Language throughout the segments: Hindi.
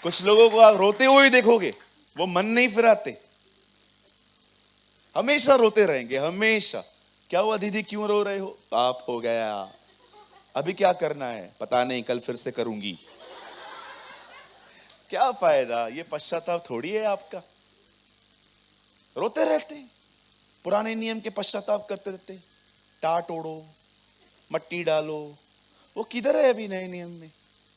कुछ लोगों को आप रोते हुए देखोगे, वो मन नहीं फिराते, हमेशा रोते रहेंगे, हमेशा। क्या हुआ दीदी, क्यों रो रहे हो? पाप हो गया। अभी क्या करना है? पता नहीं, कल फिर से करूंगी। क्या फायदा? ये पश्चाताप थोड़ी है आपका। रोते रहते हैं, पुराने नियम के पश्चाताप करते रहते हैं। टाट ओढ़ो, मट्टी डालो, वो किधर है अभी नए नियम में?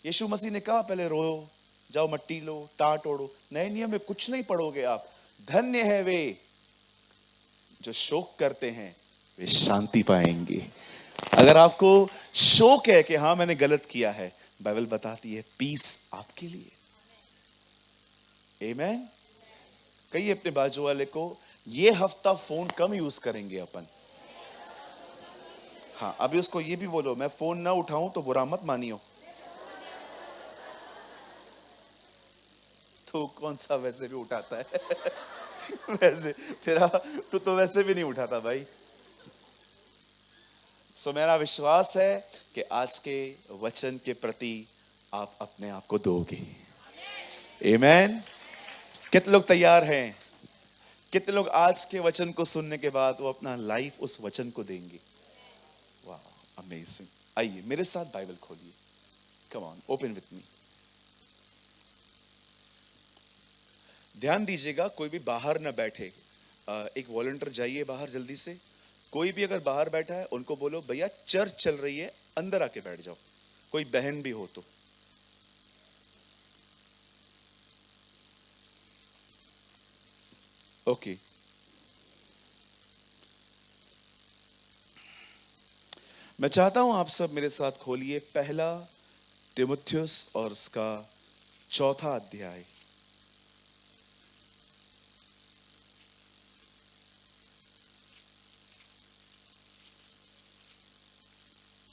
यीशु मसीह ने कहा पहले रो, जाओ मट्टी लो, टाट ओढ़ो। नए नियम में कुछ नहीं पढ़ोगे आप। धन्य है वे जो शोक करते हैं, वे शांति पाएंगे। अगर आपको शोक है कि हाँ मैंने गलत किया है, बाइबल बताती है पीस आपके लिए। आमीन। कहिए अपने बाजू वाले को, ये हफ्ता फोन कम यूज करेंगे अपन। हाँ, अभी उसको ये भी बोलो, मैं फोन ना उठाऊं तो बुरा मत मानियो। तो कौन सा वैसे भी उठाता है वैसे तेरा तो वैसे भी नहीं उठाता भाई। सो मेरा विश्वास है कि आज के वचन के प्रति आप अपने आप को दोगे। आमीन। कितने लोग तैयार हैं? कितने लोग आज के वचन को सुनने के बाद वो अपना लाइफ उस वचन को देंगे? वाह, अमेजिंग। आइए मेरे साथ बाइबल खोलिए। Come on, open with me. ध्यान दीजिएगा, कोई भी बाहर ना बैठे। एक वॉलंटियर जाइए बाहर जल्दी से। कोई भी अगर बाहर बैठा है उनको बोलो भैया चर्च चल रही है, अंदर आके बैठ जाओ। कोई बहन भी हो तो। ओके। मैं चाहता हूं आप सब मेरे साथ खोलिए पहला तीमुथियुस और उसका 4था अध्याय।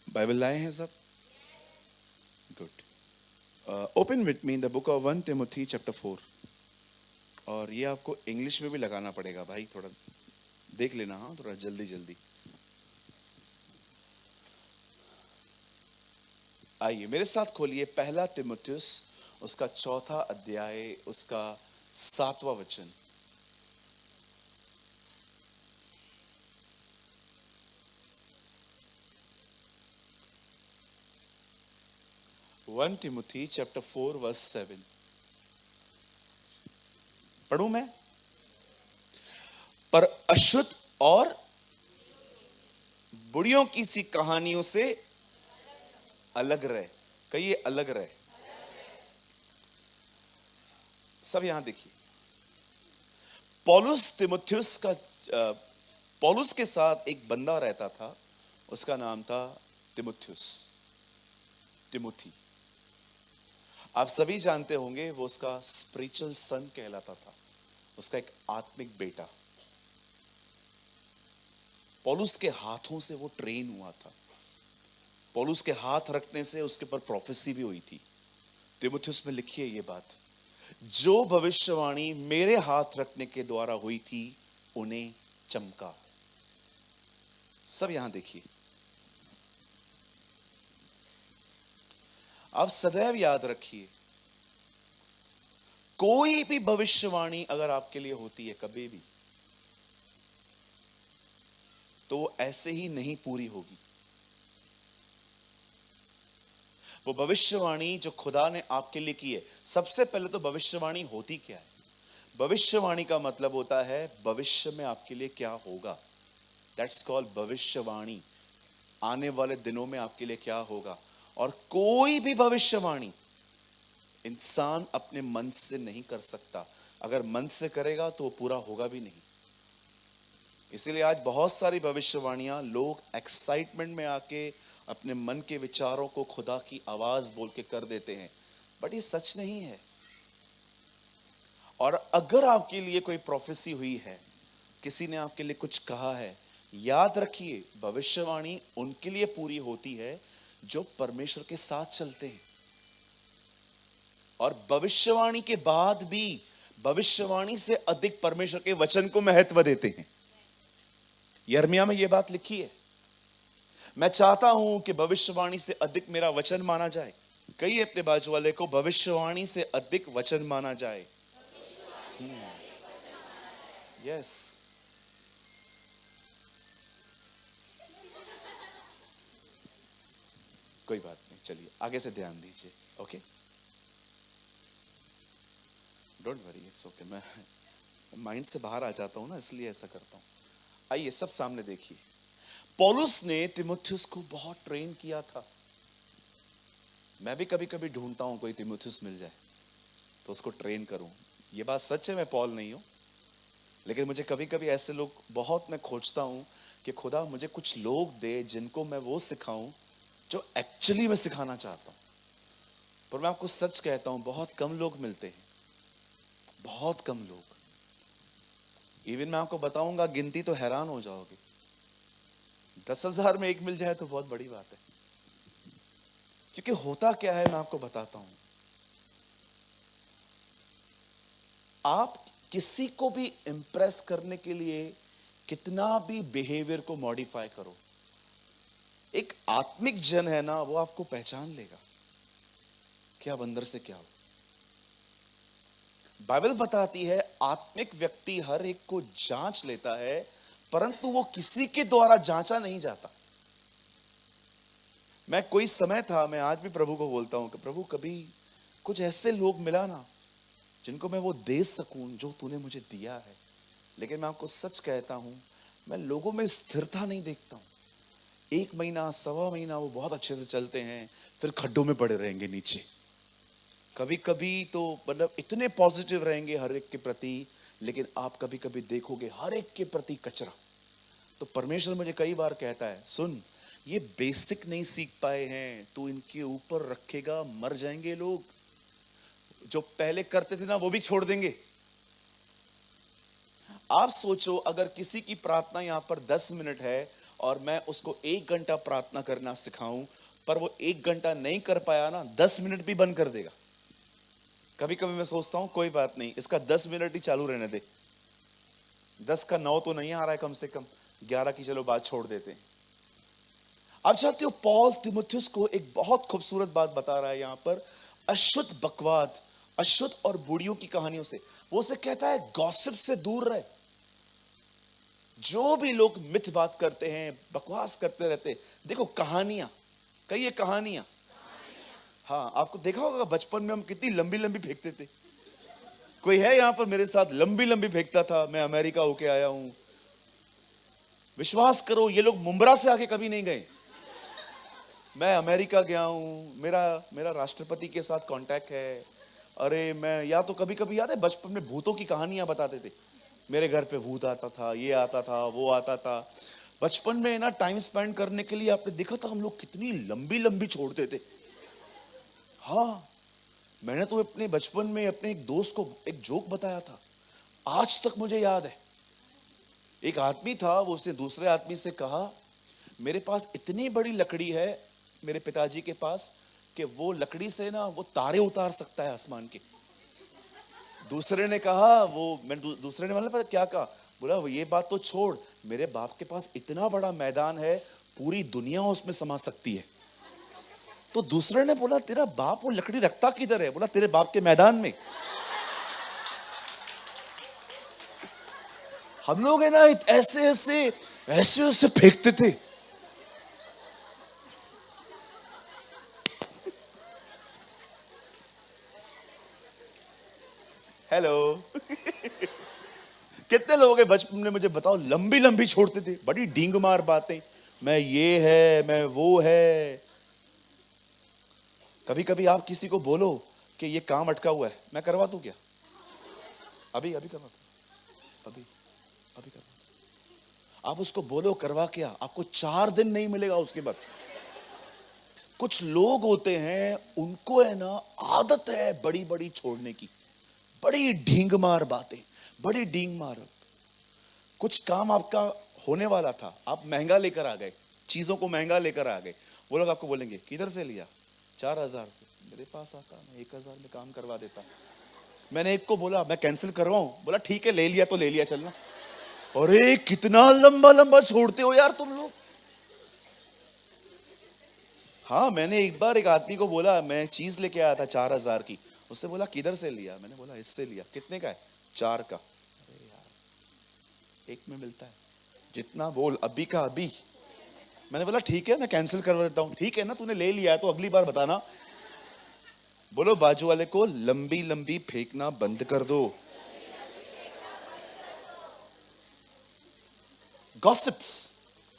बाइबल लाए हैं सब? Good. Open with me in the book of 1 Timothy chapter 4। और ये आपको इंग्लिश में भी लगाना पड़ेगा भाई, थोड़ा देख लेना। हाँ, थोड़ा जल्दी जल्दी। आइए मेरे साथ खोलिए पहला तीमुथियुस उसका 4था अध्याय, उसका 7वां वचन। One Timothy chapter 4 verse 7। पढ़ूं मैं? पर अशुद्ध और बुढ़ियों की सी कहानियों से अलग रहे। कहिए अलग रहे। सब यहां देखिए, पौलुस तीमुथियुस का पौलुस के साथ एक बंदा रहता था, उसका नाम था तीमुथियुस, तिमुथी। आप सभी जानते होंगे वो उसका स्पिरिचुअल सन कहलाता था, उसका एक आत्मिक बेटा। पौलुस के हाथों से वो ट्रेन हुआ था। पौलुस के हाथ रखने से उसके ऊपर प्रोफेसी भी हुई थी। तीमुथियुस में लिखिए ये बात, जो भविष्यवाणी मेरे हाथ रखने के द्वारा हुई थी उन्हें चमका। सब यहां देखिए, आप सदैव याद रखिए, कोई भी भविष्यवाणी अगर आपके लिए होती है कभी भी, तो वो ऐसे ही नहीं पूरी होगी। वो भविष्यवाणी जो खुदा ने आपके लिए की है, सबसे पहले तो भविष्यवाणी होती क्या है? भविष्यवाणी का मतलब होता है भविष्य में आपके लिए क्या होगा। दैट्स कॉल्ड भविष्यवाणी। आने वाले दिनों में आपके लिए क्या होगा। और कोई भी भविष्यवाणी इंसान अपने मन से नहीं कर सकता। अगर मन से करेगा तो वो पूरा होगा भी नहीं। इसीलिए आज बहुत सारी भविष्यवाणियां लोग एक्साइटमेंट में आके अपने मन के विचारों को खुदा की आवाज बोल के कर देते हैं, बट ये सच नहीं है। और अगर आपके लिए कोई प्रोफेसी हुई है, किसी ने आपके लिए कुछ कहा है, याद रखिए भविष्यवाणी उनके लिए पूरी होती है जो परमेश्वर के साथ चलते हैं। और भविष्यवाणी के बाद भी भविष्यवाणी से अधिक परमेश्वर के वचन को महत्व देते हैं। यिर्मयाह में यह बात लिखी है, मैं चाहता हूं कि भविष्यवाणी से अधिक मेरा वचन माना जाए। कहिए अपने बाजू वाले को, भविष्यवाणी से अधिक वचन माना जाए। यस, कोई बात नहीं, चलिए आगे से ध्यान दीजिए। Okay, don't worry, it's okay. मैं माइंड से बाहर आ जाता हूं ना, इसलिए ऐसा करता हूं। आइए सब सामने देखिए, पौलुस ने तीमुथियुस को बहुत ट्रेन किया था। मैं भी कभी कभी ढूंढता हूं कोई तीमुथियुस मिल जाए तो उसको ट्रेन करूं। ये बात सच है, मैं पॉल नहीं हूं, लेकिन मुझे कभी कभी ऐसे लोग बहुत मैं खोजता हूं कि खुदा मुझे कुछ लोग दे जिनको मैं वो सिखाऊं जो एक्चुअली मैं सिखाना चाहता हूं। पर मैं आपको सच कहता हूं, बहुत कम लोग मिलते हैं, बहुत कम लोग। इवन मैं आपको बताऊंगा, गिनती तो हैरान हो जाओगे। 10,000 में एक मिल जाए तो बहुत बड़ी बात है। क्योंकि होता क्या है, मैं आपको बताता हूं। आप किसी को भी इंप्रेस करने के लिए कितना भी बिहेवियर को मॉडिफाई करो, एक आत्मिक जन है ना, वो आपको पहचान लेगा कि आप अंदर से क्या हो। बाइबल बताती है आत्मिक व्यक्ति हर एक को जांच लेता है, परंतु वो किसी के द्वारा जांचा नहीं जाता। मैं कोई समय था, मैं आज भी प्रभु को बोलता हूं कि प्रभु कभी कुछ ऐसे लोग मिला ना जिनको मैं वो दे सकूं जो तूने मुझे दिया है। लेकिन मैं आपको सच कहता हूं, मैं लोगों में स्थिरता नहीं देखता हूं। 1 महीना, सवा महीना वो बहुत अच्छे से चलते हैं, फिर खड्डों में पड़े रहेंगे नीचे। कभी कभी तो मतलब इतने पॉजिटिव रहेंगे हर एक के प्रति, लेकिन आप कभी कभी देखोगे हर एक के प्रति कचरा। तो परमेश्वर मुझे कई बार कहता है, सुन, ये बेसिक नहीं सीख पाए हैं, तू इनके ऊपर रखेगा, मर जाएंगे लोग। जो पहले करते थे ना वो भी छोड़ देंगे। आप सोचो, अगर किसी की प्रार्थना यहां पर 10 मिनट है और मैं उसको 1 घंटा प्रार्थना करना सिखाऊं, पर वो 1 घंटा नहीं कर पाया ना, 10 मिनट भी बंद कर देगा। कभी कभी मैं सोचता हूं कोई बात नहीं, इसका 10 मिनट ही चालू रहने दे। 10 का 9 तो नहीं आ रहा है, कम से कम 11 की चलो बात छोड़ देते हैं। आप जानते हो, पॉल तीमुथियुस को एक बहुत खूबसूरत बात बता रहा है यहां पर, अशुद्ध बकवाद, अशुद्ध और बूढ़ियों की कहानियों से। वो उसे कहता है गॉसिप से दूर रहे। जो भी लोग मिथ बात करते हैं, बकवास करते रहते, देखो कहानियां, कई कहानियां। हाँ, आपको देखा होगा बचपन में हम कितनी लंबी लंबी फेंकते थे। कोई है यहां पर मेरे साथ लंबी लंबी फेंकता था? मैं अमेरिका होके आया हूं, विश्वास करो ये लोग मुंब्रा से आके कभी नहीं गए। मैं अमेरिका गया हूं, मेरा राष्ट्रपति के साथ कांटेक्ट है। अरे मैं, या तो कभी कभी याद है बचपन में भूतों की कहानियां बताते थे, मेरे घर पे भूत आता था, ये आता था, वो आता था। बचपन में ना टाइम स्पेंड करने के लिए आपने देखा था हम लोग कितनी लंबी लंबी छोड़ते थे। हाँ, मैंने तो अपने बचपन में अपने एक दोस्त को एक जोक बताया था, आज तक मुझे याद है। एक आदमी था, वो उसने दूसरे आदमी से कहा, मेरे पास इतनी बड़ी लकड़ी है मेरे पिताजी के पास कि वो लकड़ी से ना वो तारे उतार सकता है आसमान के। दूसरे ने कहा, दूसरे ने मतलब क्या कहा, बोला ये बात तो छोड़, मेरे बाप के पास इतना बड़ा मैदान है, पूरी दुनिया उसमें समा सकती है। तो दूसरे ने बोला, तेरा बाप वो लकड़ी रखता किधर है? बोला तेरे बाप के मैदान में। हम लोग है ना ऐसे ऐसे ऐसे ऐसे फेंकते थे। हेलो कितने लोग हैं बचपन में, मुझे बताओ, लंबी लंबी छोड़ते थे, बड़ी डींग मार बातें, मैं ये है, मैं वो है। कभी कभी आप किसी को बोलो कि ये काम अटका हुआ है, मैं करवा दूं क्या? अभी अभी करवा दूं, अभी अभी करवा दूं। आप उसको बोलो करवा क्या, आपको 4 दिन नहीं मिलेगा उसके बाद। कुछ लोग होते हैं, उनको है ना आदत है बड़ी बड़ी छोड़ने की, बड़ी ढींग मार बातें, बड़ी डींग मार। कुछ काम आपका होने वाला था, आप महंगा लेकर आ गए, चीजों को महंगा लेकर आ गए, वो लोग आपको बोलेंगे किधर से लिया? 4,000 से। मेरे पास आता, मैं 1,000 में काम करवा देता। मैंने एक को बोला मैं कैंसिल करवाऊं, बोला ठीक है, ले लिया तो ले लिया, चलना। अरे कितना लंबा लंबा छोड़ते हो यार तुम लोग। हाँ, मैंने एक बार एक आदमी को बोला, मैं चीज लेके आया था 4,000 की। उससे बोला किधर से लिया? मैंने बोला इससे लिया। कितने का है? 4 का। अरे यार, एक में मिलता है। जितना बोल अभी का अभी। मैंने बोला ठीक है, मैं कैंसिल करवा देता हूँ। ठीक है ना, तूने ले लिया है तो अगली बार बताना। बोलो बाजू वाले को, लंबी लंबी फेंकना बंद कर दो। गॉसिप्स,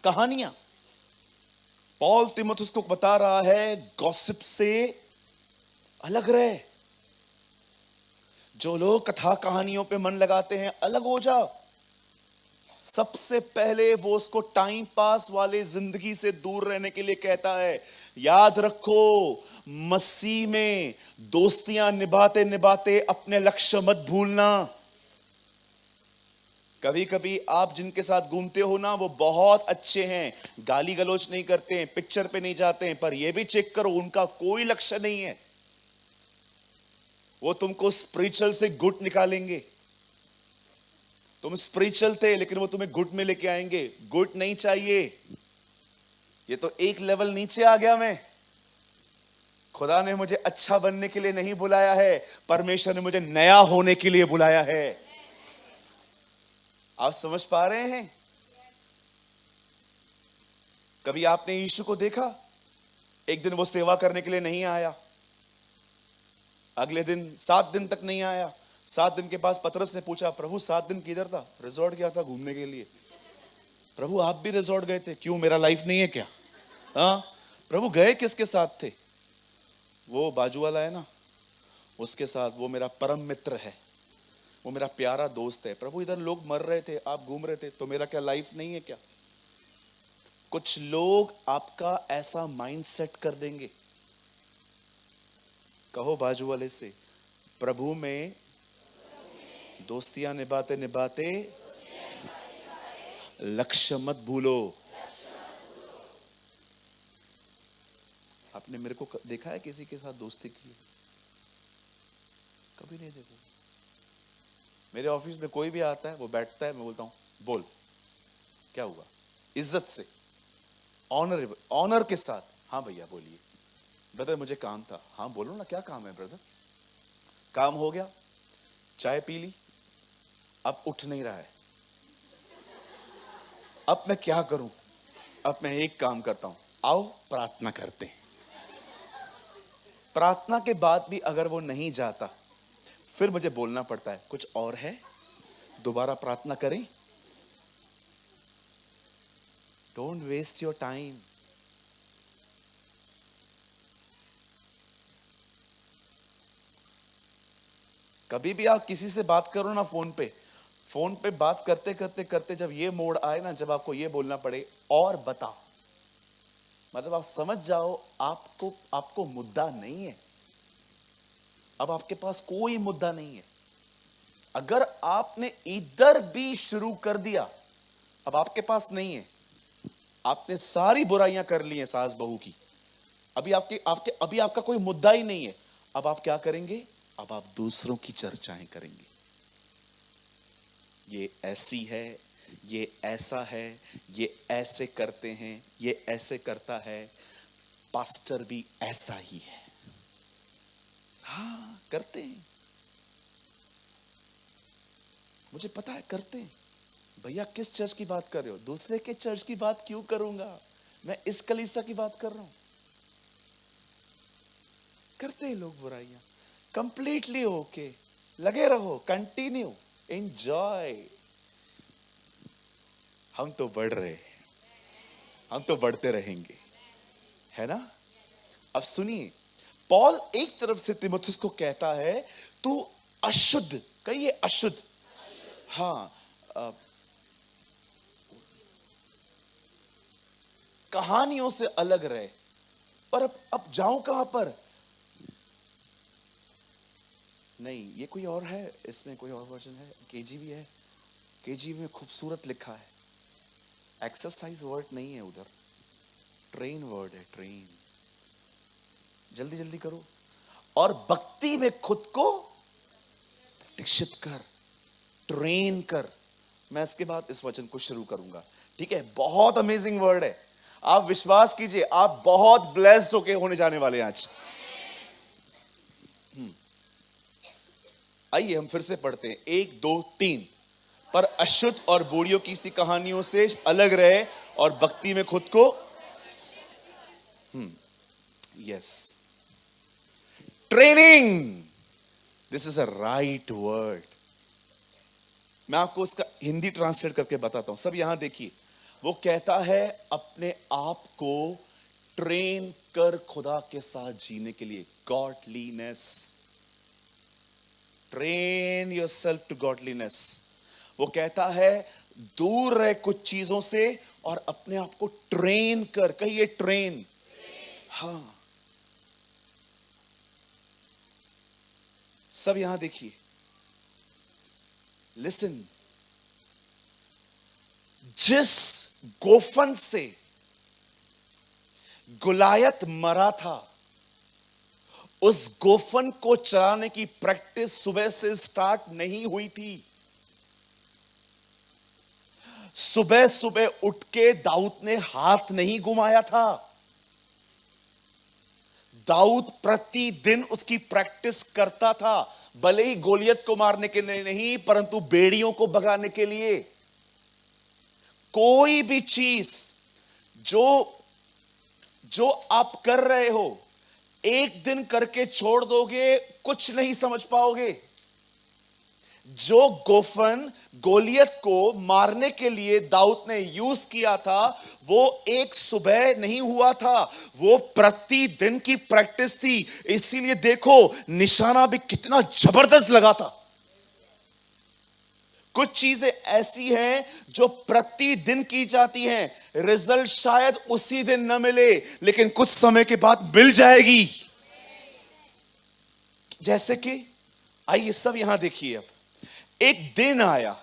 कहानियां। पॉल तीमुथियुस को बता रहा है गॉसिप से अलग रहे। जो लोग कथा कहानियों पे मन लगाते हैं, अलग हो जाओ। सबसे पहले वो उसको टाइम पास वाले जिंदगी से दूर रहने के लिए कहता है। याद रखो, मसीह में दोस्तियां निभाते निभाते अपने लक्ष्य मत भूलना। कभी कभी आप जिनके साथ घूमते हो ना, वो बहुत अच्छे हैं, गाली गलौज नहीं करते हैं, पिक्चर पे नहीं जाते हैं, पर यह भी चेक करो उनका कोई लक्ष्य नहीं है। वो तुमको स्पिरिचुअल से गुड निकालेंगे। तुम स्पिरिचुअल थे लेकिन वो तुम्हें गुड में लेके आएंगे। गुड नहीं चाहिए, ये तो एक लेवल नीचे आ गया। मैं, खुदा ने मुझे अच्छा बनने के लिए नहीं बुलाया है, परमेश्वर ने मुझे नया होने के लिए बुलाया है। आप समझ पा रहे हैं? कभी आपने यीशु को देखा? एक दिन वो सेवा करने के लिए नहीं आया, अगले दिन 7 दिन तक नहीं आया। 7 दिन के पास पतरस ने पूछा, प्रभु 7 दिन किधर था? रिजॉर्ट गया था घूमने के लिए। प्रभु आप भी रिजॉर्ट गए थे, क्यों मेरा लाइफ नहीं है क्या? हाँ प्रभु, गए किसके साथ थे? वो बाजू वाला है ना, उसके साथ। वो मेरा परम मित्र है, वो मेरा प्यारा दोस्त है। प्रभु इधर लोग मर रहे थे, आप घूम रहे थे, तो मेरा क्या लाइफ नहीं है क्या? कुछ लोग आपका ऐसा माइंड सेट कर देंगे। कहो बाजू वाले से, प्रभु में दोस्तियां निभाते निभाते लक्ष्य मत भूलो। आपने मेरे को देखा है किसी के साथ दोस्ती की? कभी नहीं देखो। मेरे ऑफिस में कोई भी आता है, वो बैठता है, मैं बोलता हूं बोल क्या हुआ, इज्जत से, ऑनर के साथ। हाँ भैया बोलिए। ब्रदर मुझे काम था। हाँ बोलो ना, क्या काम है ब्रदर? काम हो गया, चाय पी ली, अब उठ नहीं रहा है, अब मैं क्या करूं? अब मैं एक काम करता हूं, आओ प्रार्थना करते हैं। प्रार्थना के बाद भी अगर वो नहीं जाता, फिर मुझे बोलना पड़ता है कुछ और है, दोबारा प्रार्थना करें। Don't waste your time. कभी भी आप किसी से बात करो ना फोन पे बात करते करते करते जब ये मोड़ आए ना, जब आपको ये बोलना पड़े और बताओ, मतलब आप समझ जाओ आपको मुद्दा नहीं है। अब आपके पास कोई मुद्दा नहीं है। अगर आपने इधर भी शुरू कर दिया, अब आपके पास नहीं है। आपने सारी बुराइयां कर ली हैं सास बहू की, अभी आपका कोई मुद्दा ही नहीं है। अब आप क्या करेंगे? अब आप दूसरों की चर्चाएं करेंगे। ये ऐसी है, ये ऐसा है, ये ऐसे करते हैं, ये ऐसे करता है, पास्टर भी ऐसा ही है। हाँ करते हैं, मुझे पता है करते हैं। भैया किस चर्च की बात कर रहे हो? दूसरे के चर्च की बात क्यों करूंगा, मैं इस कलीसिया की बात कर रहा हूं। करते हैं लोग बुराइयां। कंप्लीटली ओके, लगे रहो, कंटिन्यू, एंजॉय। हम तो बढ़ रहे हैं, हम तो बढ़ते रहेंगे, है ना? अब सुनिए, पॉल एक तरफ से तीमुथियुस को कहता है तू अशुद्ध, कहिए अशुद्ध। हाँ, कहानियों से अलग रहे। पर अब जाऊं कहां पर? नहीं, ये कोई और है, इसमें कोई और वर्जन है, केजीवी है। केजीवी में खूबसूरत लिखा है, एक्सरसाइज वर्ड नहीं है उधर, ट्रेन वर्ड है, ट्रेन। जल्दी जल्दी करो। और भक्ति में खुद को दीक्षित कर, ट्रेन कर। मैं इसके बाद इस वचन को शुरू करूंगा, ठीक है? बहुत अमेजिंग वर्ड है। आप विश्वास कीजिए, आप बहुत ब्लेस्ड होने जाने वाले हैं आज। आइए हम फिर से पढ़ते हैं, 1 2 3। पर अशुद्ध और बूढ़ियों की सी कहानियों से अलग रहे और भक्ति में खुद को yes training, this is a right word. मैं आपको उसका हिंदी ट्रांसलेट करके बताता हूं। सब यहां देखिए, वो कहता है अपने आप को ट्रेन कर खुदा के साथ जीने के लिए, godliness. Train yourself to godliness. वो कहता है दूर रहे कुछ चीजों से और अपने आप को ट्रेन कर। कहिए ट्रेन। हाँ, सब यहां देखिए, लिसन। जिस गोफन से गुलायत मरा था, उस गोफन को चलाने की प्रैक्टिस सुबह से स्टार्ट नहीं हुई थी। सुबह सुबह उठ के दाऊद ने हाथ नहीं घुमाया था। दाऊद प्रतिदिन उसकी प्रैक्टिस करता था, भले ही गोलियत को मारने के लिए नहीं, परंतु बेड़ियों को भगाने के लिए। कोई भी चीज जो आप कर रहे हो, एक दिन करके छोड़ दोगे, कुछ नहीं समझ पाओगे। जो गोफन गोलियत को मारने के लिए दाऊद ने यूज किया था, वो एक सुबह नहीं हुआ था, वो प्रतिदिन की प्रैक्टिस थी। इसीलिए देखो निशाना भी कितना जबरदस्त लगा था। कुछ चीजें ऐसी हैं जो प्रतिदिन की जाती हैं, रिजल्ट शायद उसी दिन न मिले, लेकिन कुछ समय के बाद मिल जाएगी। जैसे कि आइए सब यहां देखिए, अब एक दिन आया,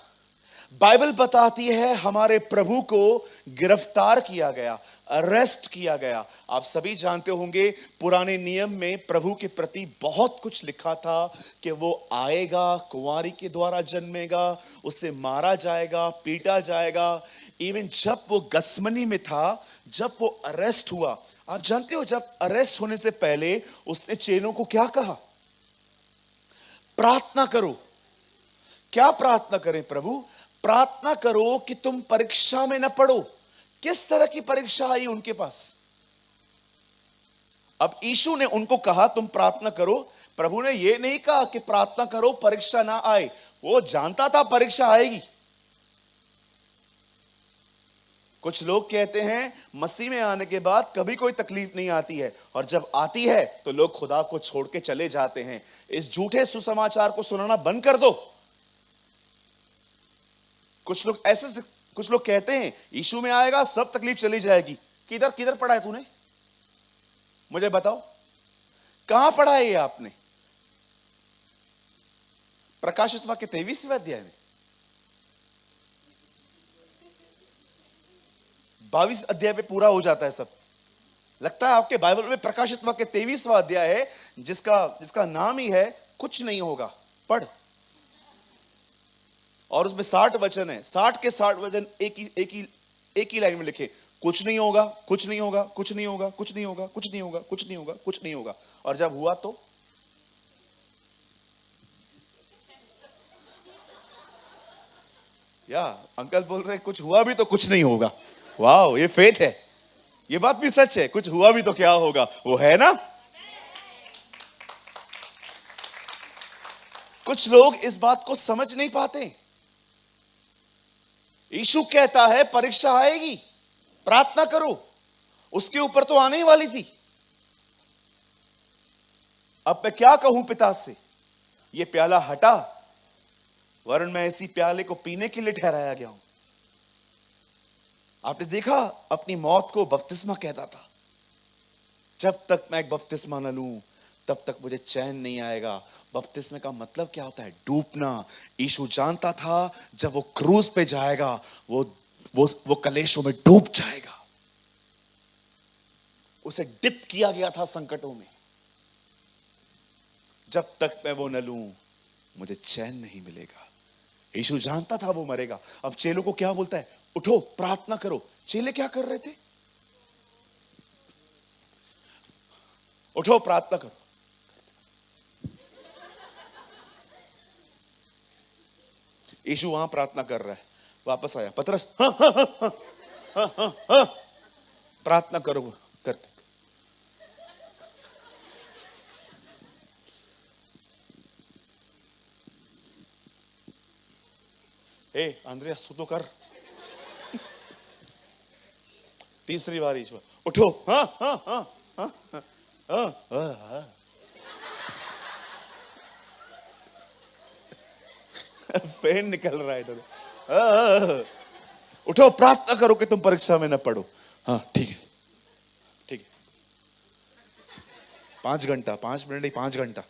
बाइबल बताती है हमारे प्रभु को गिरफ्तार किया गया, अरेस्ट किया गया। आप सभी जानते होंगे पुराने नियम में प्रभु के प्रति बहुत कुछ लिखा था कि वो आएगा, कुंवारी के द्वारा जन्मेगा, उसे मारा जाएगा, पीटा जाएगा। इवन जब वो गसमनी में था, जब वो अरेस्ट हुआ, आप जानते हो जब अरेस्ट होने से पहले उसने चेलों को क्या कहा? प्रार्थना करो। क्या प्रार्थना करें प्रभु? प्रार्थना करो कि तुम परीक्षा में न पड़ो। किस तरह की परीक्षा आई उनके पास? अब यीशु ने उनको कहा तुम प्रार्थना करो। प्रभु ने यह नहीं कहा कि प्रार्थना करो परीक्षा ना आए। वो जानता था परीक्षा आएगी। कुछ लोग कहते हैं मसीह में आने के बाद कभी कोई तकलीफ नहीं आती है, और जब आती है तो लोग खुदा को छोड़ के चले जाते हैं। इस झूठे सुसमाचार को सुनाना बंद कर दो। कुछ लोग कहते हैं यीशु में आएगा सब तकलीफ चली जाएगी। किधर पढ़ा है तूने? मुझे बताओ, कहां पढ़ा है ये आपने? प्रकाशित वाक्य 23वें अध्याय में, 22 अध्याय पे पूरा हो जाता है सब। लगता है आपके बाइबल में प्रकाशित वाक्य 23वां अध्याय है, जिसका नाम ही है कुछ नहीं होगा। पढ़। और उसमें 60 वचन है। 60 के 60 वचन एक ही लाइन में लिखे, कुछ नहीं होगा, कुछ नहीं होगा, कुछ नहीं होगा, कुछ नहीं होगा, कुछ नहीं होगा, कुछ नहीं होगा, कुछ नहीं होगा। और जब हुआ तो या अंकल बोल रहे कुछ हुआ भी तो कुछ नहीं होगा। वाह, ये फेथ है। ये बात भी सच है, कुछ हुआ भी तो क्या होगा, वो है ना। कुछ लोग इस बात को समझ नहीं पाते। यीशु कहता है परीक्षा आएगी, प्रार्थना करो। उसके ऊपर तो आने ही वाली थी। अब मैं क्या कहूं पिता से, ये प्याला हटा, वरन मैं इसी प्याले को पीने के लिए ठहराया गया हूं। आपने देखा अपनी मौत को बपतिस्मा कहता था। जब तक मैं एक बपतिस्मा न लूं तब तक मुझे चैन नहीं आएगा। बपतिस्मे का मतलब क्या होता है? डूबना। यीशु जानता था जब वो क्रूज पे जाएगा वो कलेशों में डूब जाएगा। उसे डिप किया गया था संकटों में। जब तक मैं वो न लूं मुझे चैन नहीं मिलेगा। यीशु जानता था वो मरेगा। अब चेलों को क्या बोलता है? उठो, प्रार्थना करो। चेले क्या कर रहे थे? उठो प्रार्थना करो। यीशु वहां प्रार्थना कर रहा है, वापस आया। पतरस हाँ हाँ हाँ हाँ हाँ हाँ हाँ प्रार्थना करो करते। हे अंद्रयास तू तो कर। तीसरी बार ईश्वर उठो हाँ हाँ हाँ हाँ हाँ हाँ हाँ। पेन निकल रहा है इधर। उठो प्रार्थना करो कि तुम परीक्षा में न पढ़ो। हाँ ठीक है ठीक है। 5 घंटा, 5 मिनट नहीं, 5 घंटा।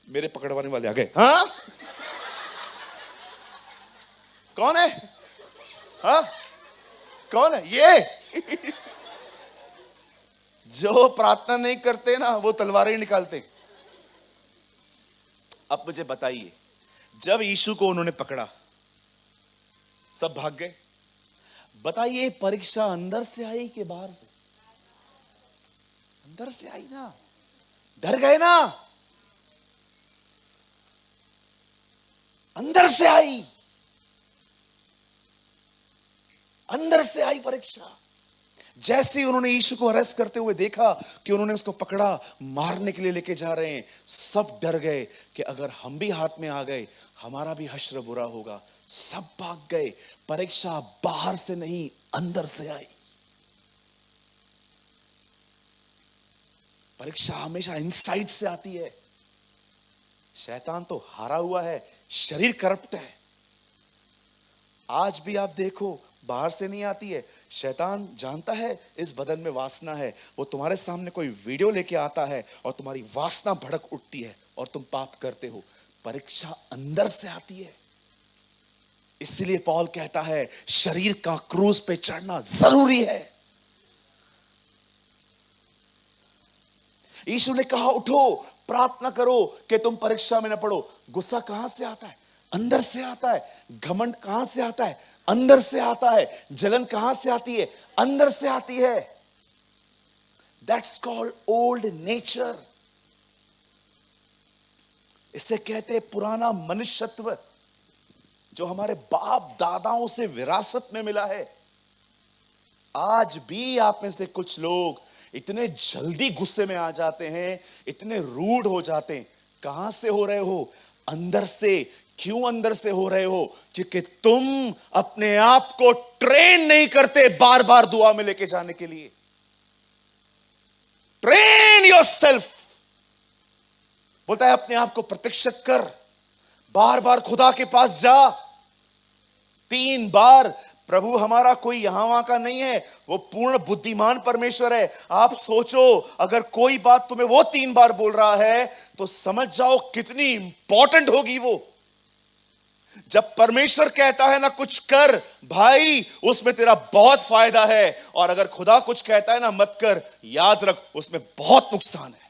मेरे पकड़वाने वाले आ गए। हाँ कौन है? हाँ कौन है ये? जो प्रार्थना नहीं करते ना वो तलवारें निकालते। अब मुझे बताइए, जब यीशु को उन्होंने पकड़ा सब भाग गए। बताइए परीक्षा अंदर से आई कि बाहर से? अंदर से आई ना। डर गए ना, अंदर से आई, अंदर से आई परीक्षा। जैसे ही उन्होंने यीशु को अरेस्ट करते हुए देखा कि उन्होंने उसको पकड़ा, मारने के लिए लेके जा रहे हैं, सब डर गए कि अगर हम भी हाथ में आ गए हमारा भी हश्र बुरा होगा। सब भाग गए। परीक्षा बाहर से नहीं अंदर से आई। परीक्षा हमेशा इनसाइड से आती है। शैतान तो हारा हुआ है, शरीर करप्ट है। आज भी आप देखो बाहर से नहीं आती है। शैतान जानता है इस बदन में वासना है, वो तुम्हारे सामने कोई वीडियो लेके आता है और तुम्हारी वासना भड़क उठती है और तुम पाप करते हो। परीक्षा अंदर से आती है। इसलिए पौल कहता है शरीर का क्रूज पे चढ़ना जरूरी है। यीशु ने कहा उठो प्रार्थना करो कि तुम परीक्षा में न पड़ो। गुस्सा कहां से आता है? अंदर से आता है। घमंड कहां से आता है? अंदर से आता है। जलन कहां से आती है? अंदर से आती है। That's called old nature. इसे कहते हैं पुराना मनुष्यत्व, जो हमारे बाप दादाओं से विरासत में मिला है। आज भी आप में से कुछ लोग इतने जल्दी गुस्से में आ जाते हैं, इतने रूड हो जाते हैं। कहां से हो रहे हो? अंदर से। क्यों अंदर से हो रहे हो? क्योंकि तुम अपने आप को ट्रेन नहीं करते बार बार दुआ में लेके जाने के लिए। Train yourself. बोलता है अपने आप को प्रशिक्षित कर, बार बार खुदा के पास जा। 3 बार। प्रभु हमारा कोई यहां वहां का नहीं है, वो पूर्ण बुद्धिमान परमेश्वर है। आप सोचो अगर कोई बात तुम्हें वो 3 बार बोल रहा है तो समझ जाओ कितनी इंपॉर्टेंट होगी वो। जब परमेश्वर कहता है ना कुछ कर भाई, उसमें तेरा बहुत फायदा है। और अगर खुदा कुछ कहता है ना मत कर, याद रख उसमें बहुत नुकसान है।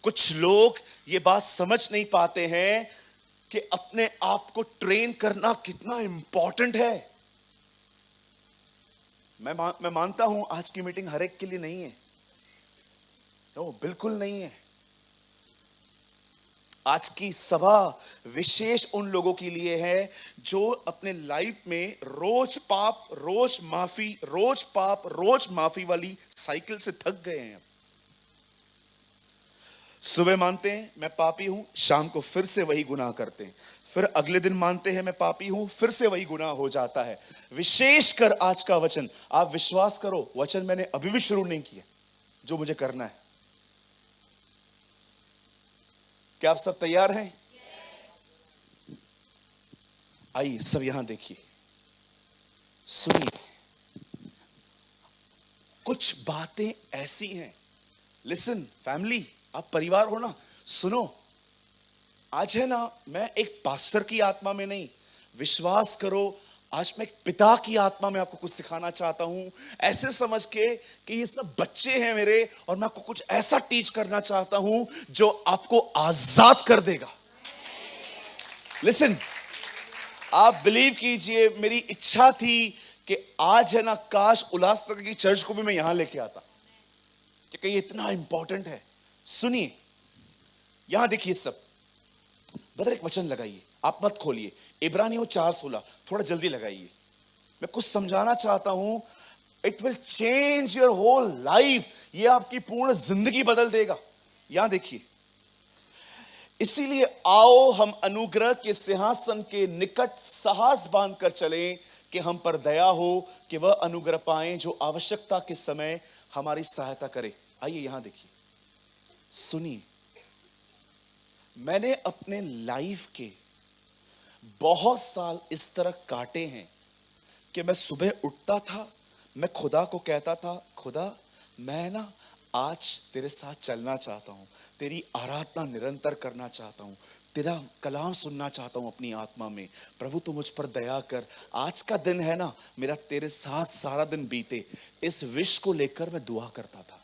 कुछ लोग ये बात समझ नहीं पाते हैं कि अपने आप को ट्रेन करना कितना इंपॉर्टेंट है। मैं मानता हूं आज की मीटिंग हर एक के लिए नहीं है। नो, बिल्कुल नहीं है। आज की सभा विशेष उन लोगों के लिए है जो अपने लाइफ में रोज पाप रोज माफी, रोज पाप रोज माफी वाली साइकिल से थक गए हैं। सुबह मानते हैं मैं पापी हूं, शाम को फिर से वही गुनाह करते हैं, फिर अगले दिन मानते हैं मैं पापी हूं, फिर से वही गुनाह हो जाता है। विशेषकर आज का वचन, आप विश्वास करो वचन मैंने अभी भी शुरू नहीं किया जो मुझे करना है। क्या आप सब तैयार हैं? आइए सब यहां देखिए, सुनिए। कुछ बातें ऐसी हैं, लिसन फैमिली, आप परिवार हो ना, सुनो। आज है ना, मैं एक पास्टर की आत्मा में नहीं, विश्वास करो आज मैं एक पिता की आत्मा में आपको कुछ सिखाना चाहता हूं। ऐसे समझ के कि ये सब बच्चे हैं मेरे, और मैं आपको कुछ ऐसा टीच करना चाहता हूं जो आपको आजाद कर देगा। लिसन, आप बिलीव कीजिए, मेरी इच्छा थी कि आज है ना, काश उल्लासनगर की चर्च को भी मैं यहां लेके आता, क्योंकि ये इतना इंपॉर्टेंट है। सुनिए, यहां देखिए सब, बदर एक वचन लगाइए, आप मत खोलिए, इब्रानियों 4:16, थोड़ा जल्दी लगाइए, मैं कुछ समझाना चाहता हूं। It will change your whole life, ये आपकी पूर्ण जिंदगी बदल देगा। यहां देखिए, इसीलिए आओ हम अनुग्रह के सिंहासन के निकट साहस बांधकर चलें कि हम पर दया हो, कि वह अनुग्रह पाएं जो आवश्यकता के समय हमारी सहायता करे। आइए यहां देखिए, सुनिए, मैंने अपने लाइफ के बहुत साल इस तरह काटे हैं कि मैं सुबह उठता था, मैं खुदा को कहता था, खुदा मैं ना आज तेरे साथ चलना चाहता हूं, तेरी आराधना निरंतर करना चाहता हूं, तेरा कलाम सुनना चाहता हूं अपनी आत्मा में। प्रभु तू मुझ पर दया कर, आज का दिन है ना मेरा तेरे साथ सारा दिन बीते, इस विश को लेकर मैं दुआ करता था।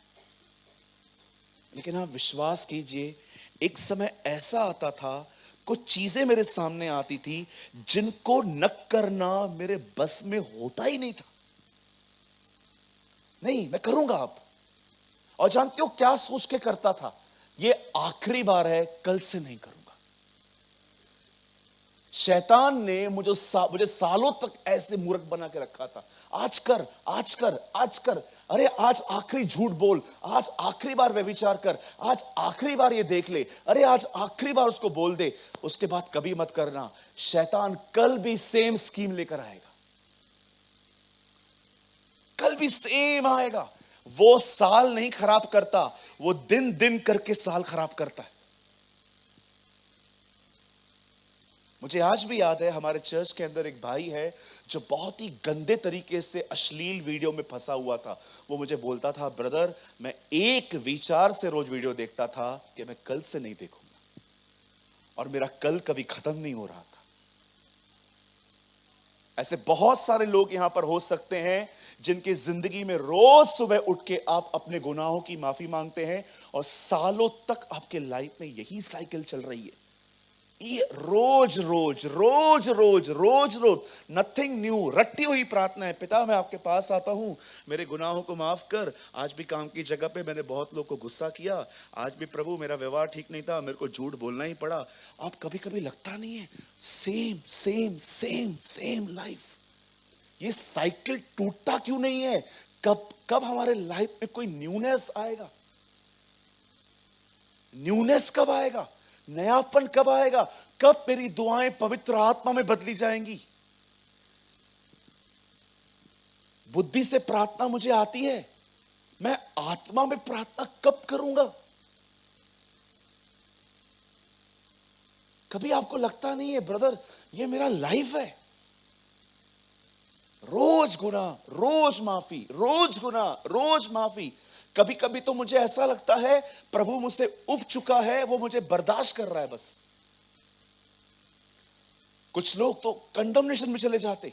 लेकिन आप विश्वास कीजिए, एक समय ऐसा आता था, कुछ चीजें मेरे सामने आती थी जिनको न करना मेरे बस में होता ही नहीं था। नहीं, मैं करूंगा अब। और जानते हो क्या सोच के करता था? ये आखिरी बार है, कल से नहीं करूंगा। शैतान ने मुझे सालों तक ऐसे मूर्ख बना के रखा था। आज कर, आज कर, आज कर, अरे आज आखिरी झूठ बोल, आज आखिरी बार व्यभिचार कर, आज आखिरी बार ये देख ले, अरे आज आखिरी बार उसको बोल दे, उसके बाद कभी मत करना। शैतान कल भी सेम स्कीम लेकर आएगा, कल भी सेम आएगा। वो साल नहीं खराब करता, वो दिन दिन करके साल खराब करता है। मुझे आज भी याद है, हमारे चर्च के अंदर एक भाई है जो बहुत ही गंदे तरीके से अश्लील वीडियो में फंसा हुआ था। वो मुझे बोलता था, ब्रदर मैं एक विचार से रोज वीडियो देखता था कि मैं कल से नहीं देखूंगा, और मेरा कल कभी खत्म नहीं हो रहा था। ऐसे बहुत सारे लोग यहां पर हो सकते हैं जिनकी जिंदगी में रोज सुबह उठ के आप अपने गुनाहों की माफी मांगते हैं, और सालों तक आपके लाइफ में यही साइकिल चल रही है। ये रोज रोज रोज रोज रोज रोज नथिंग न्यू, रट्टी हुई प्रार्थना है। पिता मैं आपके पास आता हूं, मेरे गुनाहों को माफ कर, आज भी काम की जगह पे मैंने बहुत लोग को गुस्सा किया, आज भी प्रभु मेरा व्यवहार ठीक नहीं था, मेरे को झूठ बोलना ही पड़ा। आप कभी कभी लगता नहीं है, same same same same life, ये साइकिल टूटता क्यों नहीं है? कब कब हमारे लाइफ में कोई न्यूनेस आएगा? न्यूनेस कब आएगा? नयापन कब आएगा? कब मेरी दुआएं पवित्र आत्मा में बदली जाएंगी? बुद्धि से प्रार्थना मुझे आती है, मैं आत्मा में प्रार्थना कब करूंगा? कभी आपको लगता नहीं है ब्रदर ये मेरा लाइफ है? रोज गुनाह, रोज माफी, रोज गुनाह, रोज माफी। कभी कभी तो मुझे ऐसा लगता है प्रभु मुझसे उब चुका है, वो मुझे बर्दाश्त कर रहा है बस। कुछ लोग तो कंडमनेशन में चले जाते,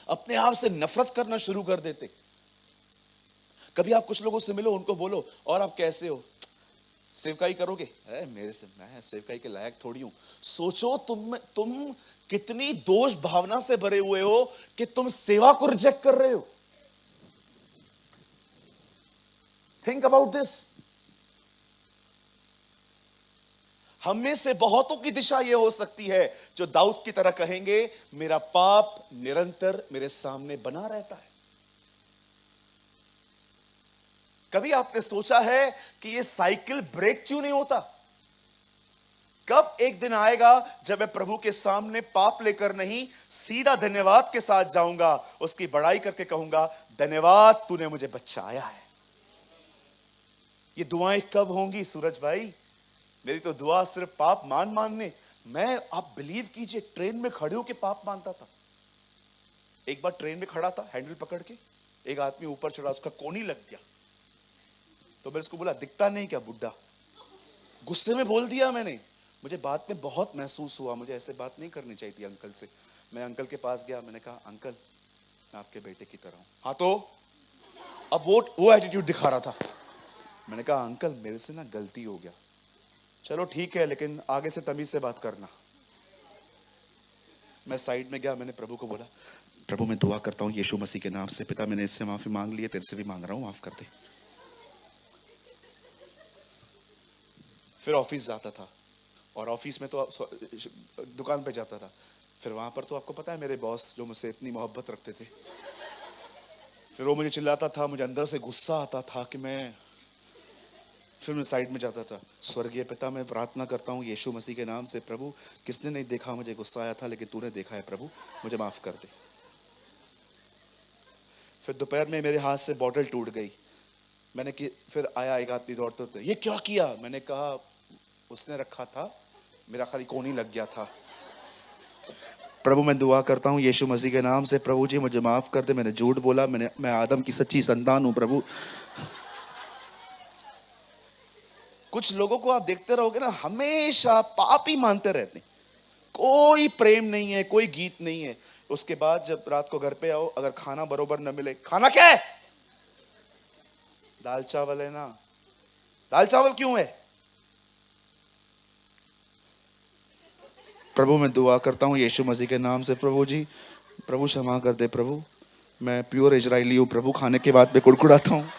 अपने आप से नफरत करना शुरू कर देते। कभी आप कुछ लोगों से मिलो, उनको बोलो और आप कैसे हो, सेवकाई करोगे? मेरे से मैं सेवकाई के लायक थोड़ी हूं। सोचो तुम कितनी दोष भावना से भरे हुए हो कि तुम सेवा को रिजेक्ट कर रहे हो। Think about this. हम में से बहुतों की दिशा यह हो सकती है जो दाऊद की तरह कहेंगे, मेरा पाप निरंतर मेरे सामने बना रहता है। कभी आपने सोचा है कि यह साइकिल ब्रेक क्यों नहीं होता? कब एक दिन आएगा जब मैं प्रभु के सामने पाप लेकर नहीं, सीधा धन्यवाद के साथ जाऊंगा, उसकी बड़ाई करके कहूंगा, धन्यवाद तूने मुझे बचाया है। ये दुआएं कब होंगी सूरज भाई? मेरी तो दुआ सिर्फ पाप मानने। मैं, आप बिलीव कीजिए, ट्रेन में खड़े होकर पाप मानता था। एक बार ट्रेन में खड़ा था, हैंडल पकड़ के एक आदमी ऊपर चढ़ा, उसका कोनी लग गया, तो मैंने उसको बोला, दिखता नहीं क्या बुड्ढा? गुस्से में बोल दिया मैंने। मुझे बाद में बहुत महसूस हुआ, मुझे ऐसे बात नहीं करनी चाहिए थी अंकल से। मैं अंकल के पास गया, मैंने कहा, अंकल मैं आपके बेटे की तरह हूं। हाँ तो? अब वो एटीट्यूड दिखा रहा था। मैंने कहा, अंकल मेरे से ना गलती हो गया। चलो ठीक है, लेकिन आगे से तमीज से बात करना। मैं साइड में गया, मैंने प्रभु को बोला, प्रभु मैं दुआ करता हूँ यीशु मसीह के नाम से, पिता मैंने इससे माफी मांग ली है, तेरे से भी मांग रहा हूँ, माफ कर दे। फिर ऑफिस जाता था, और ऑफिस में तो दुकान पे जाता था, फिर वहां पर तो आपको पता है मेरे बॉस जो मुझसे इतनी मोहब्बत रखते थे, फिर वो मुझे चिल्लाता था, मुझे अंदर से गुस्सा आता था कि फिर मैं साइड में जाता था, स्वर्गीय पिता मैं प्रार्थना करता हूँ यीशु मसीह के नाम से, प्रभु किसने नहीं देखा मुझे गुस्सा आया था, लेकिन तूने देखा है प्रभु, मुझे माफ कर दे। फिर दोपहर में मेरे हाथ से बॉटल टूट गई, फिर आया एक आदमी दौड़ते होते, ये क्या किया? मैंने कहा उसने रखा था, मेरा खाली कोनी लग गया था। प्रभु मैं दुआ करता हूँ यीशु मसीह के नाम से, प्रभु जी मुझे माफ कर दे, मैंने झूठ बोला, मैं आदम की सच्ची संतान हूँ प्रभु। कुछ लोगों को आप देखते रहोगे ना, हमेशा पाप ही मानते रहते हैं, कोई प्रेम नहीं है, कोई गीत नहीं है। उसके बाद जब रात को घर पे आओ, अगर खाना बरोबर न मिले, खाना क्या है? दाल चावल है ना। दाल चावल क्यों है? प्रभु मैं दुआ करता हूँ यीशु मसीह के नाम से, प्रभु जी प्रभु क्षमा कर दे प्रभु, मैं प्योर इजरायली हूँ प्रभु, खाने के बाद मैं कुड़कुड़ाता हूँ।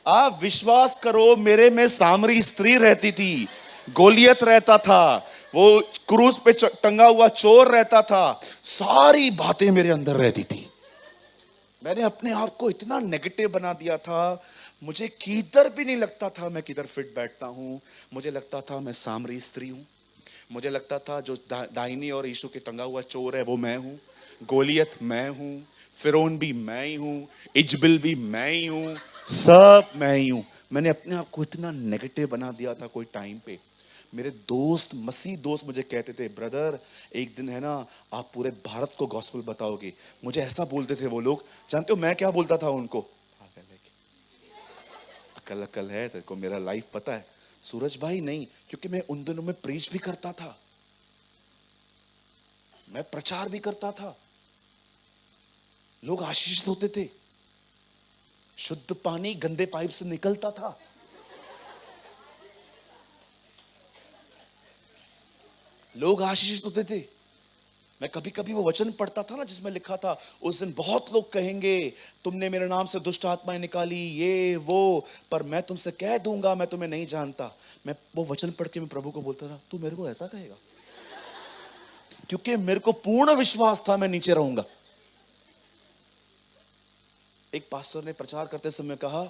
आप विश्वास करो, मेरे में सामरी स्त्री रहती थी, गोलियत रहता था, वो क्रूज पे टंगा हुआ चोर रहता था, सारी बातें मेरे अंदर रहती थी। मैंने अपने आप को इतना नेगेटिव बना दिया था, मुझे किधर भी नहीं लगता था मैं किधर फिट बैठता हूं। मुझे लगता था मैं सामरी स्त्री हूं, मुझे लगता था जो दाहिनी और यीशु के टंगा हुआ चोर है वो मैं हूं, गोलियत मैं हूं, फिरौन भी मैं ही हूं, इजबिल भी मैं ही हूं, सब मैं ही हूं। मैंने अपने आप को इतना नेगेटिव बना दिया था। कोई टाइम पे मेरे दोस्त, मसीह दोस्त मुझे कहते थे, ब्रदर एक दिन है ना आप पूरे भारत को गॉस्पेल बताओगे। मुझे ऐसा बोलते थे वो लोग। जानते हो मैं क्या बोलता था उनको? अकल अकल है तेरे को, मेरा लाइफ पता है। सूरज भाई नहीं, क्योंकि मैं उन दिनों में प्रीच भी करता था, मैं प्रचार भी करता था, लोग आशीषित होते थे, शुद्ध पानी गंदे पाइप से निकलता था। लोग आशीषित होते थे। मैं कभी कभी वो वचन पढ़ता था ना जिसमें लिखा था, उस दिन बहुत लोग कहेंगे तुमने मेरे नाम से दुष्ट आत्माएं निकाली, ये वो, पर मैं तुमसे कह दूंगा मैं तुम्हें नहीं जानता। मैं वो वचन पढ़ के मैं प्रभु को बोलता था, तू मेरे को ऐसा कहेगा? क्योंकि मेरे को पूर्ण विश्वास था मैं नीचे रहूंगा। एक पास्टर ने प्रचार करते समय कहा,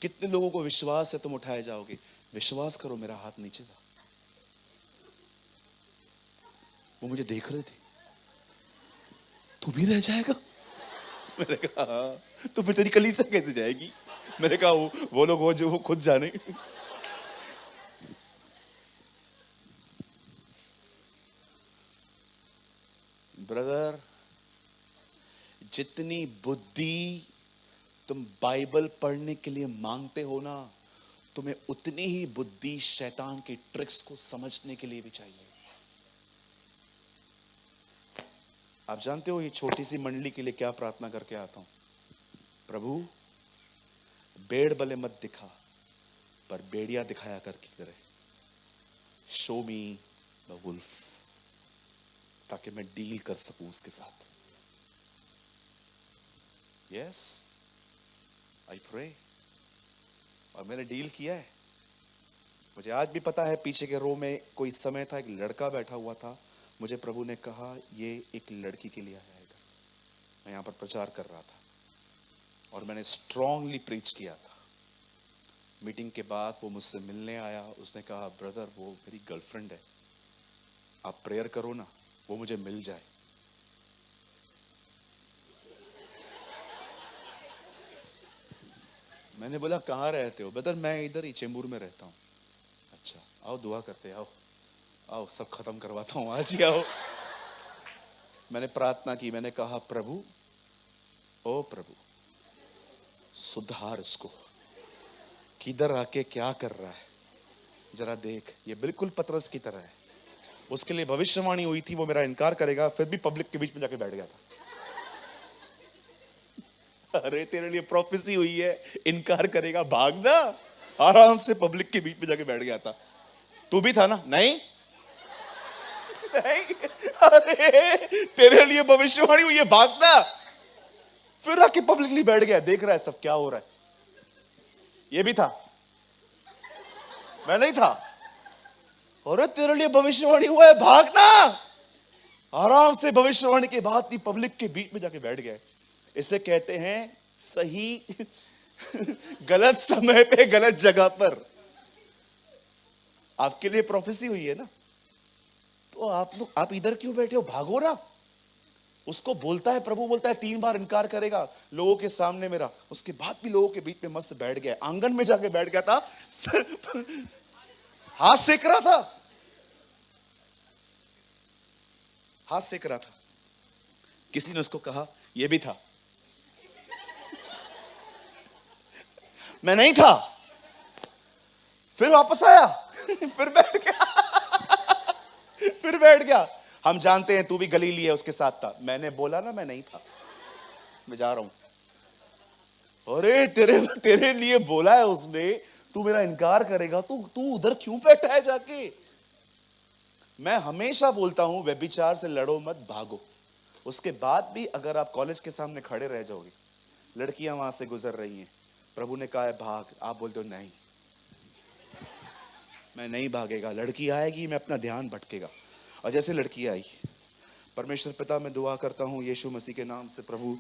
कितने लोगों को विश्वास है तुम उठाए जाओगे? विश्वास करो मेरा हाथ नीचे था। वो मुझे देख रहे थे, तू भी रह जाएगा? मैंने कहा हाँ। तो फिर तेरी कलीसिया कैसे जाएगी? मैंने कहा वो लोग हो जो वो खुद जाने। ब्रदर, जितनी बुद्धि तुम बाइबल पढ़ने के लिए मांगते हो ना, तुम्हें उतनी ही बुद्धि शैतान की ट्रिक्स को समझने के लिए भी चाहिए। आप जानते हो ये छोटी सी मंडली के लिए क्या प्रार्थना करके आता हूं? प्रभु बेड़ भले मत दिखा, पर बेड़िया दिखाया करके करे। शो मी द वुल्फ, ताकि मैं डील कर सकूं उसके साथ। Yes, I pray. और मैंने डील किया है। मुझे आज भी पता है, पीछे के रो में कोई समय था, एक लड़का बैठा हुआ था। मुझे प्रभु ने कहा ये एक लड़की के लिए आया है। मैं यहां पर प्रचार कर रहा था और मैंने स्ट्रांगली प्रीच किया था। मीटिंग के बाद वो मुझसे मिलने आया। उसने कहा, ब्रदर वो मेरी गर्लफ्रेंड है, आप प्रेयर करो ना वो मुझे मिल जाए। मैंने बोला कहाँ रहते हो? ब्रदर मैं इधर ही चेंबूर में रहता हूँ। अच्छा आओ दुआ करते, आओ आओ सब खत्म करवाता हूँ, आज ही आओ। मैंने प्रार्थना की, मैंने कहा प्रभु, ओ प्रभु सुधार इसको, किधर आके क्या कर रहा है जरा देख। ये बिल्कुल पतरस की तरह है। उसके लिए भविष्यवाणी हुई थी, वो मेरा इनकार करेगा, फिर भी पब्लिक के बीच में जाके बैठ गया था। अरे तेरे लिए प्रोफेसी हुई है, इनकार करेगा, भागना। आराम से पब्लिक के बीच में जाके बैठ गया था। तू भी था ना? नहीं नहीं, अरे तेरे लिए भविष्यवाणी हुई है, भागना। फिर आके पब्लिकली बैठ गया, देख रहा है सब क्या हो रहा है। ये भी था, मैं नहीं था। अरे तेरे लिए भविष्यवाणी हुआ है, भागना। आराम से भविष्यवाणी के बाद ही पब्लिक के बीच में जाके बैठ गए। इसे कहते हैं सही गलत समय पे गलत जगह पर। आपके लिए प्रोफेसी हुई है ना, तो आप इधर क्यों बैठे हो, भागो ना। उसको बोलता है, प्रभु बोलता है 3 बार इनकार करेगा लोगों के सामने मेरा, उसके बाद भी लोगों के बीच में मस्त बैठ गया। आंगन में जाके बैठ गया था, हाथ सेक रहा था, हाथ सेक रहा था। किसी ने उसको कहा, यह भी था। मैं नहीं था। फिर वापस आया, फिर बैठ गया, फिर बैठ गया। हम जानते हैं तू भी गलीली है, उसके साथ था। मैंने बोला ना मैं नहीं था, मैं जा रहा हूं। अरे तेरे लिए बोला है उसने, तू मेरा इनकार करेगा, तू उधर क्यों बैठा है जाके। मैं हमेशा बोलता हूं व्यभिचार से लड़ो मत, भागो। उसके बाद भी अगर आप कॉलेज के सामने खड़े रह जाओगे, लड़कियां वहां से गुजर रही हैं, प्रभु ने कहा है भाग, आप बोलते हो नहीं मैं नहीं भागेगा, लड़की आएगी, मैं अपना ध्यान भटकेगा। और जैसे लड़की आई, परमेश्वर पिता मैं दुआ करता हूं यीशु मसीह के नाम से, प्रभु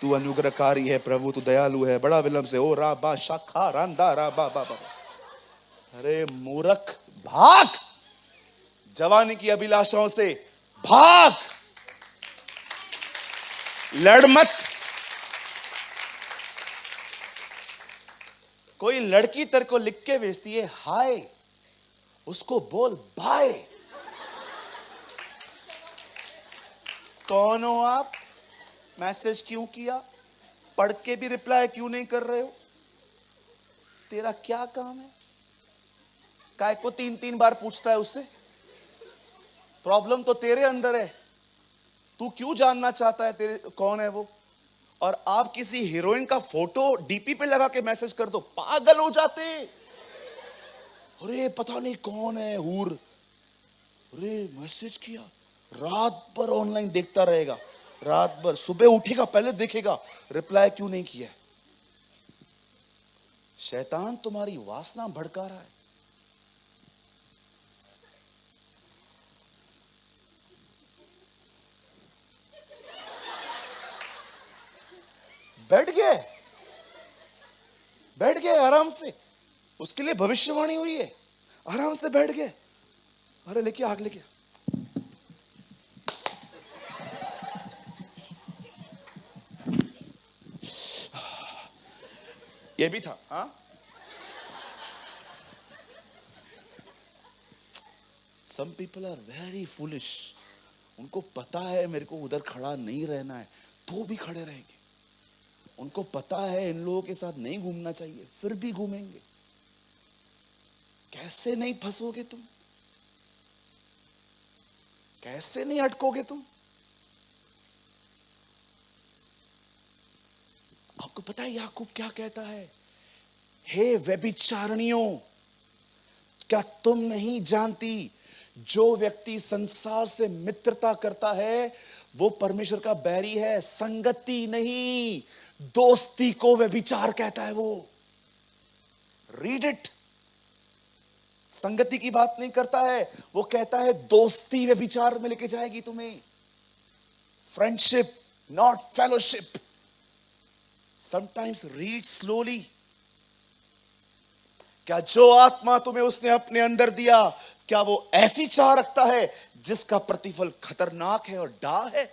तू अनुग्रहकारी है, प्रभु तू दयालु है, बड़ा विलंब से ओ रा बा शाखा रांदा रा बा बा बा। अरे मूर्ख, भाग। जवानी की अभिलाषाओं से भाग, लड़ मत। कोई लड़की तेरे को लिख के भेजती है हाय, उसको बोल बाय। कौन हो आप, मैसेज क्यों किया, पढ़ के भी रिप्लाई क्यों नहीं कर रहे हो, तेरा क्या काम है। काय को 3-3 बार पूछता है उससे। प्रॉब्लम तो तेरे अंदर है, तू क्यों जानना चाहता है तेरे कौन है वो। और आप किसी हीरोइन का फोटो डीपी पे लगा के मैसेज कर दो, पागल हो जाते। अरे पता नहीं कौन है हूर, अरे मैसेज किया, रात भर ऑनलाइन देखता रहेगा, रात भर, सुबह उठेगा पहले देखेगा रिप्लाई क्यों नहीं किया। शैतान तुम्हारी वासना भड़का रहा है। बैठ गए आराम से, उसके लिए भविष्यवाणी हुई है, आराम से बैठ गए। अरे लेके आग लेके, ये भी था। हाँ, some people are very foolish. उनको पता है मेरे को उधर खड़ा नहीं रहना है, तो भी खड़े रहेंगे। उनको पता है इन लोगों के साथ नहीं घूमना चाहिए, फिर भी घूमेंगे। कैसे नहीं फंसोगे तुम, कैसे नहीं अटकोगे तुम। आपको पता है याकूब क्या कहता है, हे व्यभिचारिणियों, क्या तुम नहीं जानती जो व्यक्ति संसार से मित्रता करता है वो परमेश्वर का बैरी है। संगति नहीं, दोस्ती को व्यभिचार कहता है वो। Read it. संगति की बात नहीं करता है वो, कहता है दोस्ती व्यभिचार में लेके जाएगी तुम्हें। Friendship not fellowship. Sometimes read slowly. क्या जो आत्मा तुम्हें उसने अपने अंदर दिया, क्या वो ऐसी चाह रखता है जिसका प्रतिफल खतरनाक है और डाह है।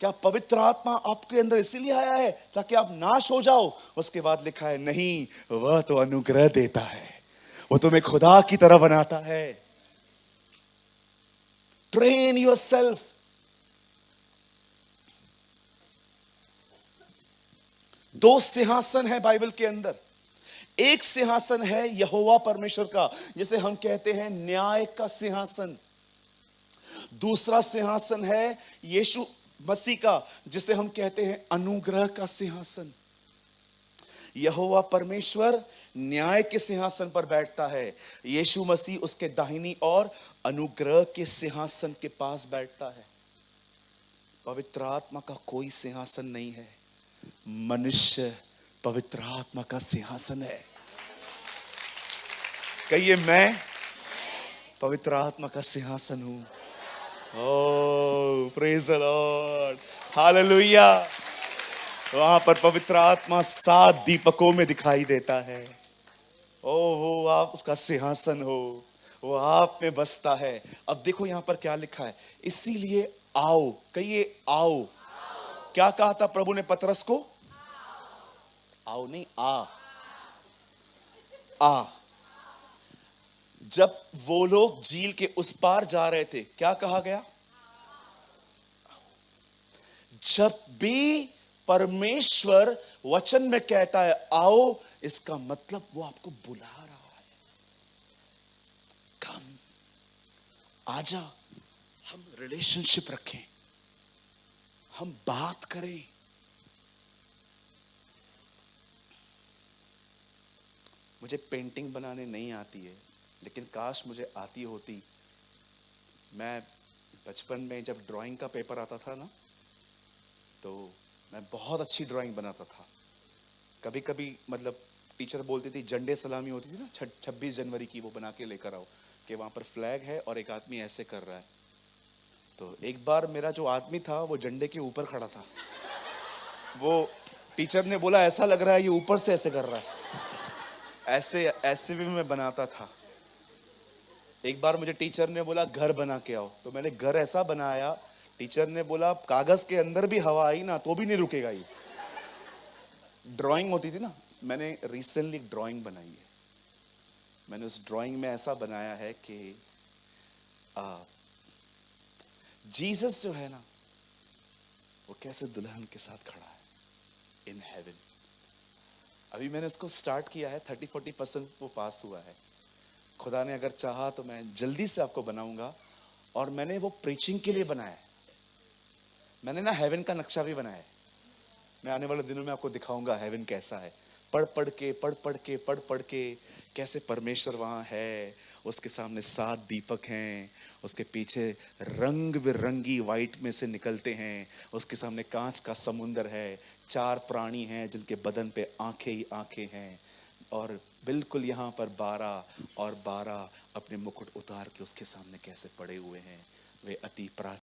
क्या पवित्र आत्मा आपके अंदर इसीलिए आया है ताकि आप नाश हो जाओ। उसके बाद लिखा है नहीं, वह तो अनुग्रह देता है, वो तुम्हें खुदा की तरह बनाता है। Train yourself. दो सिंहासन है बाइबल के अंदर। एक सिंहासन है यहोवा परमेश्वर का, जिसे हम कहते हैं न्याय का सिंहासन। दूसरा सिंहासन है यीशु मसीह का, जिसे हम कहते हैं अनुग्रह का सिंहासन। यहोवा परमेश्वर न्याय के सिंहासन पर बैठता है। यीशु मसीह उसके दाहिनी और अनुग्रह के सिंहासन के पास बैठता है। पवित्र आत्मा का कोई सिंहासन नहीं है, मनुष्य पवित्र आत्मा का सिंहासन है। कहिए, मैं पवित्र आत्मा का सिंहासन हूं। ओह, प्रेज द लॉर्ड, हालेलुया। वहां पर पवित्र आत्मा 7 दीपकों में दिखाई देता है। ओह, आप उसका सिंहासन हो, वो आप में बसता है। अब देखो यहां पर क्या लिखा है, इसीलिए आओ। कहिए, आओ। क्या कहा था प्रभु ने पतरस को? आओ नहीं, आ। जब वो लोग झील के उस पार जा रहे थे, क्या कहा गया? जब भी परमेश्वर वचन में कहता है आओ, इसका मतलब वो आपको बुला रहा है। कम, आजा, हम रिलेशनशिप रखें, हम बात करें। मुझे पेंटिंग बनाने नहीं आती है, लेकिन काश मुझे आती होती। मैं बचपन में जब ड्राइंग का पेपर आता था ना, तो मैं बहुत अच्छी ड्राइंग बनाता था। कभी कभी मतलब टीचर बोलती थी, झंडे सलामी होती थी ना 26 जनवरी की, वो बना के लेकर आओ कि वहां पर फ्लैग है और एक आदमी ऐसे कर रहा है। तो एक बार मेरा जो आदमी था वो झंडे के ऊपर खड़ा था। वो टीचर ने बोला ऐसा लग रहा है ये ऊपर से ऐसे कर रहा है। ऐसे ऐसे भी मैं बनाता था। एक बार मुझे टीचर ने बोला घर बना के आओ, तो मैंने घर ऐसा बनाया, टीचर ने बोला कागज के अंदर भी हवा आई ना तो भी नहीं रुकेगा ये। ड्राइंग होती थी ना, मैंने रिसेंटली एक ड्राइंग बनाई है। मैंने उस ड्राइंग में ऐसा बनाया है कि जीसस जो है ना, वो कैसे दुल्हन के साथ खड़ा है इन हेवन। अभी मैंने उसको स्टार्ट किया है, 30-40% वो पास हुआ है। खुदा ने अगर चाहा तो मैं जल्दी से आपको बनाऊंगा। और मैंने वो प्रीचिंग के लिए बनाया है। मैंने ना हेवन का नक्शा भी बनाया है। मैं आने वाले दिनों में आपको दिखाऊंगा हेवन कैसा है। पढ़ पढ़ के कैसे परमेश्वर वहां है। उसके सामने 7 दीपक हैं, उसके पीछे रंग बिरंगी वाइट में से निकलते हैं, उसके सामने कांच का समुंदर है, 4 प्राणी हैं जिनके बदन पे आंखें ही आंखें हैं, और बिल्कुल यहाँ पर 12 और 12 अपने मुकुट उतार के उसके सामने कैसे पड़े हुए हैं। वे अति प्राचीन